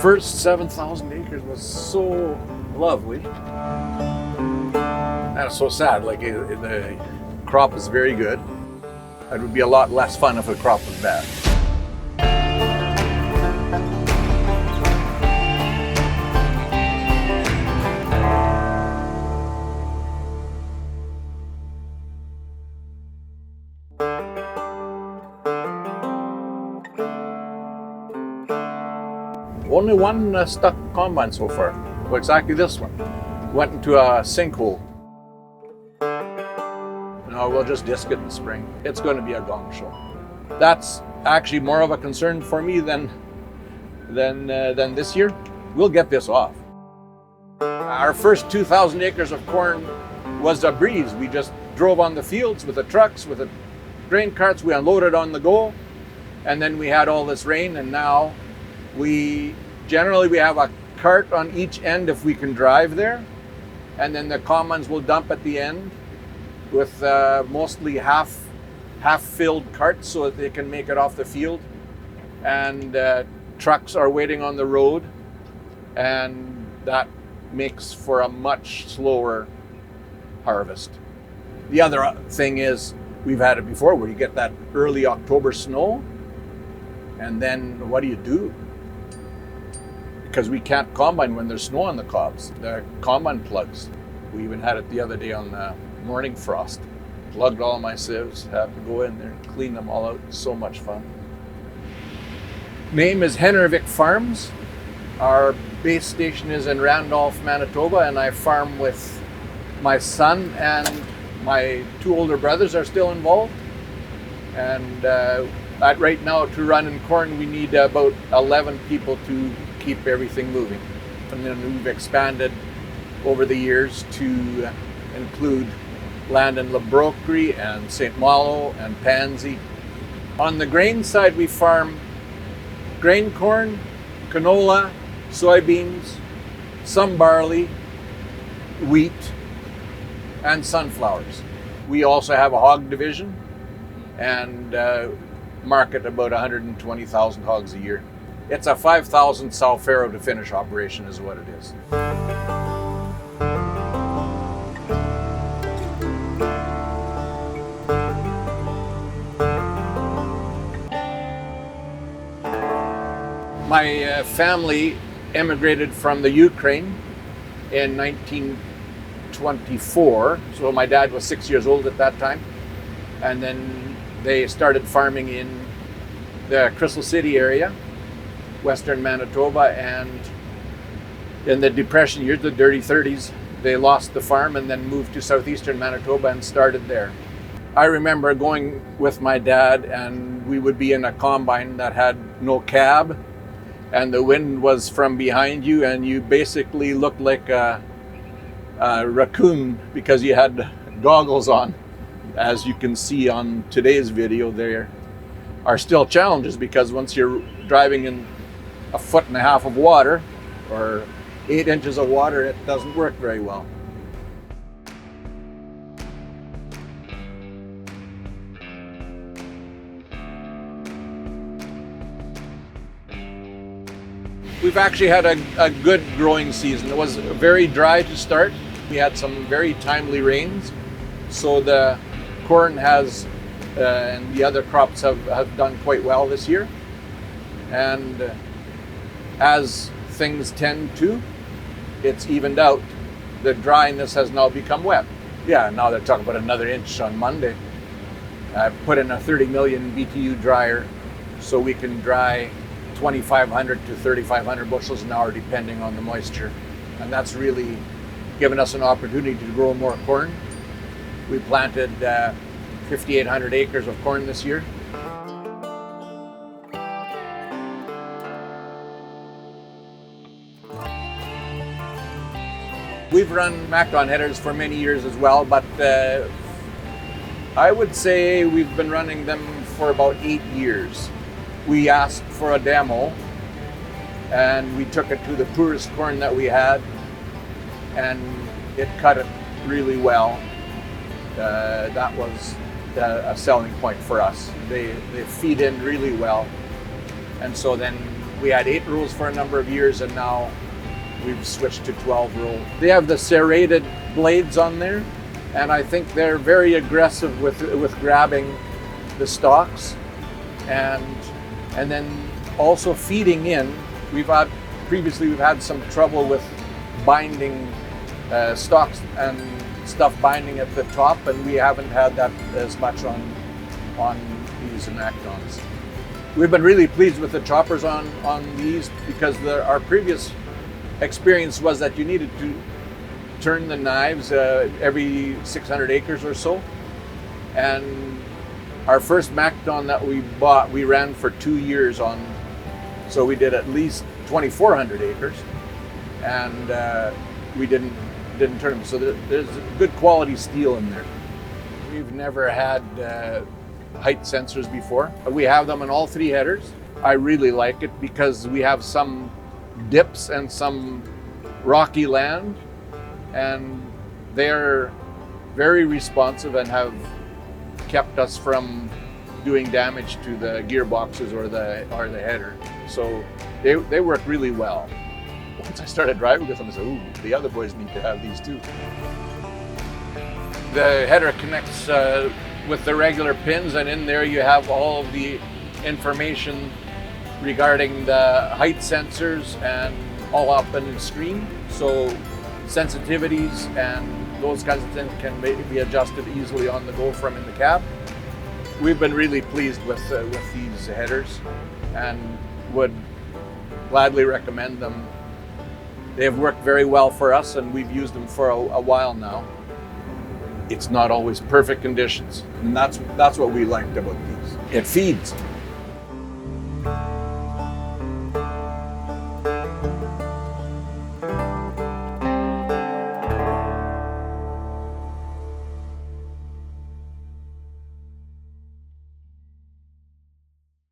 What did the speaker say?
first 7,000 acres was so lovely. And it's so sad, like the crop is very good. It would be a lot less fun if the crop was bad. Only one stuck combine so far. Well, exactly this one. Went into a sinkhole. No, we'll just disc it in the spring. It's going to be a gong show. That's actually more of a concern for me than this year. We'll get this off. Our first 2,000 acres of corn was a breeze. We just drove on the fields with the trucks, with the grain carts. We unloaded on the go, and then we had all this rain, and now we have a cart on each end if we can drive there, and then the combines will dump at the end with mostly half-filled carts so that they can make it off the field, and trucks are waiting on the road, and that makes for a much slower harvest. The other thing is, we've had it before where you get that early October snow, and then what do you do? Because we can't combine when there's snow on the cobs. The combine plugs. We even had it the other day on the morning frost. Plugged all my sieves, had to go in there and clean them all out. So much fun. Name is Henervic Farms. Our base station is in Randolph, Manitoba, and I farm with my son, and my two older brothers are still involved. And right now, to run in corn, we need about 11 people to keep everything moving. And then we've expanded over the years to include land in Broquerie and St. Malo and Pansy. On the grain side, we farm grain corn, canola, soybeans, some barley, wheat, and sunflowers. We also have a hog division and market about 120,000 hogs a year. It's a 5,000 sow farrow-to-finish operation is what it is. My family emigrated from the Ukraine in 1924, so my dad was 6 years old at that time, and then they started farming in the Crystal City area, western Manitoba, and in the Depression years, the dirty 30s, they lost the farm and then moved to southeastern Manitoba and started there. I remember going with my dad, and we would be in a combine that had no cab, and the wind was from behind you, and you basically looked like a raccoon because you had goggles on. As you can see on today's video, there are still challenges because once you're driving in 1.5 foot of water or 8 inches of water, it doesn't work very well. We've actually had a good growing season. It was very dry to start. We had some very timely rains, so the corn has and the other crops have done quite well this year. And as things tend to, it's evened out. The dryness has now become wet. Yeah, now they're talking about another inch on Monday. I put in a 30 million BTU dryer so we can dry 2,500 to 3,500 bushels an hour depending on the moisture. And that's really given us an opportunity to grow more corn. We planted 5,800 acres of corn this year. We've run MacDon headers for many years as well, but I would say we've been running them for about 8 years. We asked for a demo, and we took it to the poorest corn that we had, and it cut it really well. That was a selling point for us. They feed in really well, and so then We had 8 rows for a number of years, and now we've switched to 12 row. They have the serrated blades on there, and I think they're very aggressive with grabbing the stalks, and then also feeding in. Previously we've had some trouble with binding stalks and stuff binding at the top, and we haven't had that as much on these MacDons. We've been really pleased with the choppers on these, because our previous experience was that you needed to turn the knives every 600 acres or so. And our first MacDon that we bought, we ran for 2 years on, so we did at least 2,400 acres, and we didn't turn them. So there's good quality steel in there. We've never had height sensors before. We have them in all 3 headers. I really like it because we have some dips and some rocky land, and they're very responsive and have kept us from doing damage to the gearboxes or the header. So they work really well. Once I started driving with them, I said, ooh, the other boys need to have these too. The header connects with the regular pins, and in there you have all of the information regarding the height sensors and all up in the screen. So sensitivities and those kinds of things can be adjusted easily on the go from in the cab. We've been really pleased with these headers and would gladly recommend them. They have worked very well for us, and we've used them for a while now. It's not always perfect conditions, and that's what we liked about these. It feeds.